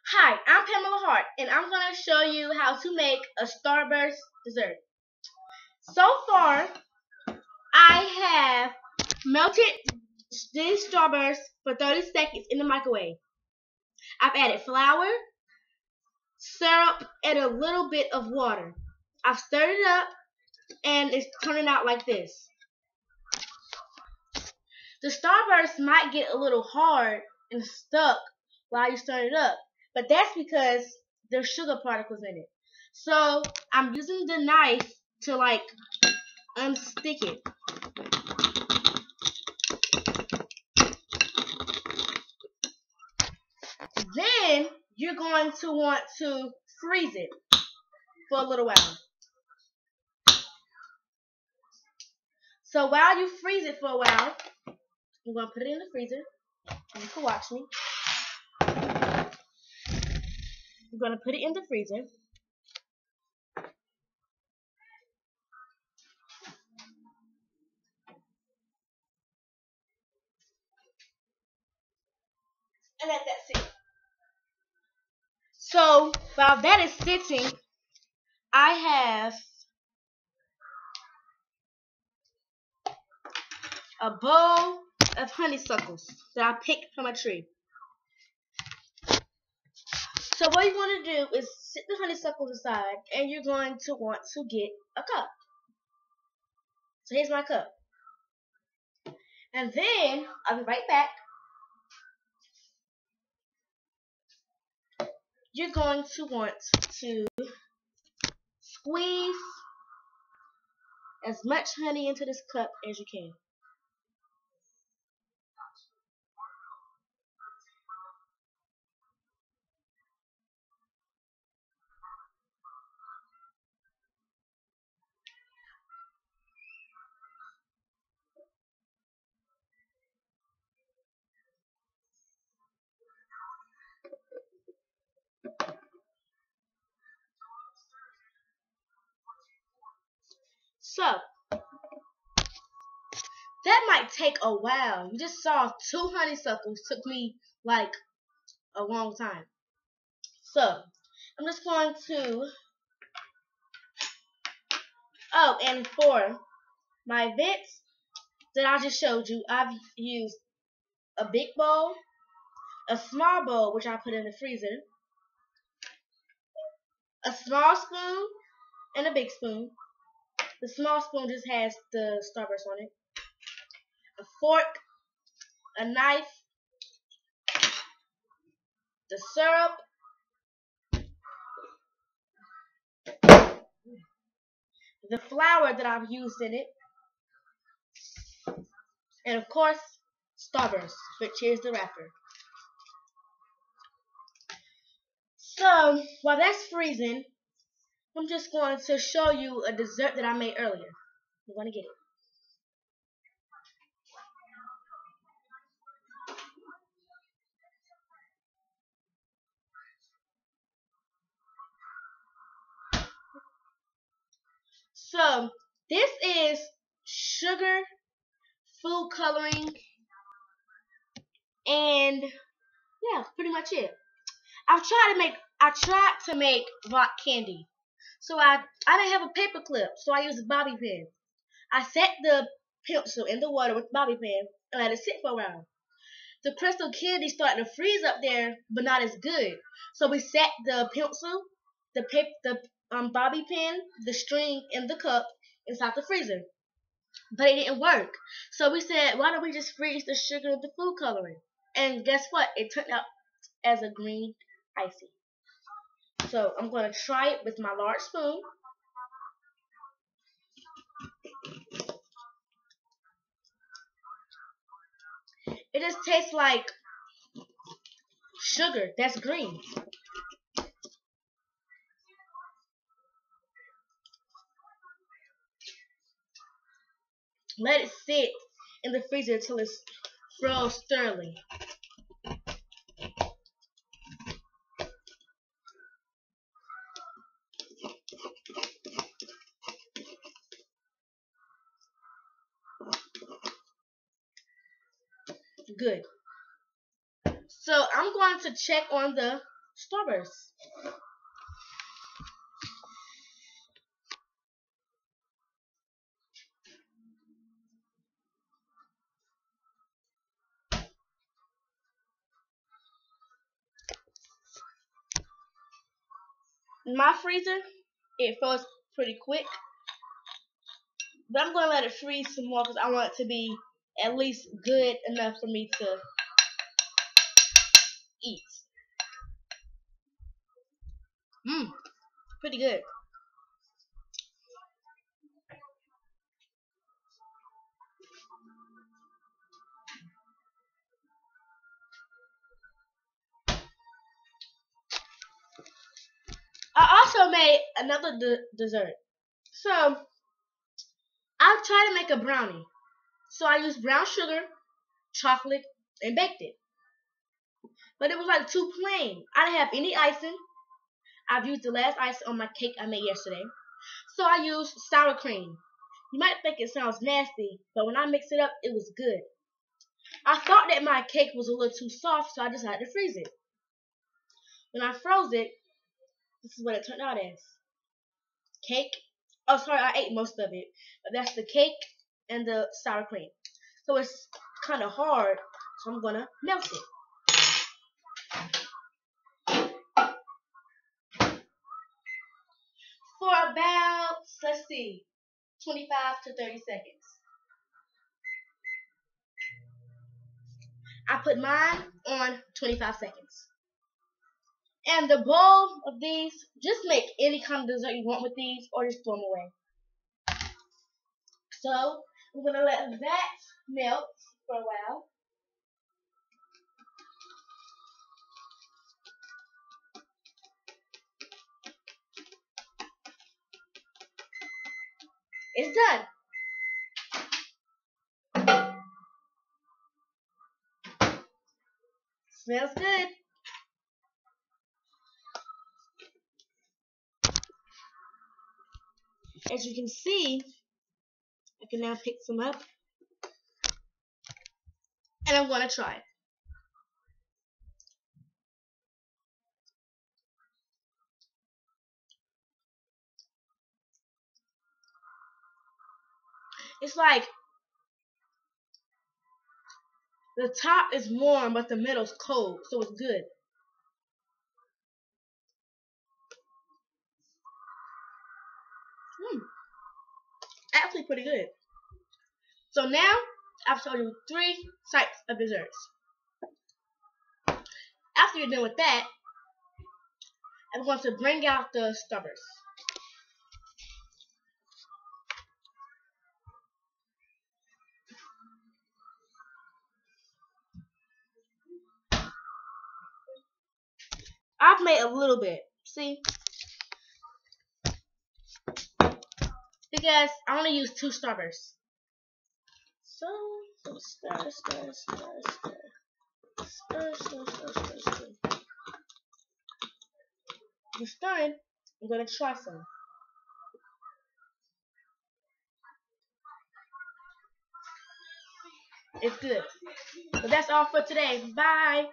Hi, I'm Pamela Hart, and I'm going to show you how to make a Starburst dessert. So far, I have melted these strawberries for 30 seconds in the microwave. I've added flour, syrup, and a little bit of water. I've stirred it up, and it's turning out like this. The Starburst might get a little hard and stuck while you stir it up, but that's because there's sugar particles in it. So I'm using the knife to unstick it. Then you're going to want to freeze it for a little while. So while you freeze it for a while, I'm going to put it in the freezer. You can watch me. I'm going to put it in the freezer. And let that sit. So while that is sitting, I have a bowl of honeysuckles that I picked from a tree. So what you want to do is sit the honeysuckles aside, and you're going to want to get a cup. So here's my cup. And then I'll be right back. You're going to want to squeeze as much honey into this cup as you can. So that might take a while. You just saw 2 honeysuckles. Took me like a long time. So I'm just going to. Oh, and for my bits that I just showed you, I've used a big bowl, a small bowl which I put in the freezer, a small spoon, and a big spoon. The small spoon just has the Starburst on it. A fork, a knife, the syrup, the flour that I've used in it, and of course, Starburst, which is the wrapper. So while that's freezing, I'm just going to show you a dessert that I made earlier. You're going to get it. So this is sugar, food coloring, and yeah, pretty much it. I tried to make rock candy. So I didn't have a paper clip, so I used a bobby pin. I set the pencil in the water with the bobby pin and let it sit for a while. The crystal candy started to freeze up there, but not as good. So we set the pencil, the paper, the bobby pin, the string, and the cup inside the freezer. But it didn't work. So we said, why don't we just freeze the sugar and the food coloring? And guess what? It turned out as a green icy. So I'm going to try it with my large spoon. It just tastes like sugar that's green. Let it sit in the freezer until it's froze thoroughly. Good. So I'm going to check on the Starburst. In my freezer, it froze pretty quick, but I'm gonna let it freeze some more because I want it to be at least good enough for me to eat. Pretty good. I also made another dessert. So I tried to make a brownie. So I used brown sugar, chocolate, and baked it. But it was like too plain. I didn't have any icing. I've used the last icing on my cake I made yesterday. So I used sour cream. You might think it sounds nasty, but when I mixed it up, it was good. I thought that my cake was a little too soft, so I decided to freeze it. When I froze it, this is what it turned out as. Cake. Oh, sorry, I ate most of it. But that's the cake and the sour cream. So it's kind of hard, so I'm going to melt it. For about, let's see, 25 to 30 seconds. I put mine on 25 seconds. And the bowl of these, just make any kind of dessert you want with these or just throw them away. So, I'm going to let that melt for a while. It's done. Smells good. As you can see, I can now pick some up. And I'm going to try it. It's like the top is warm, but the middle's cold, so it's good. Actually pretty good. So now, I've told you 3 types of desserts. After you're done with that, I'm going to bring out the Starburst. I've made a little bit, see? Because I only use 2 Starbursts. So stir, stir, stir, stir. Stir, stir, stir, stir, stir. I'm stirring. I'm going to try some. It's good. But that's all for today. Bye.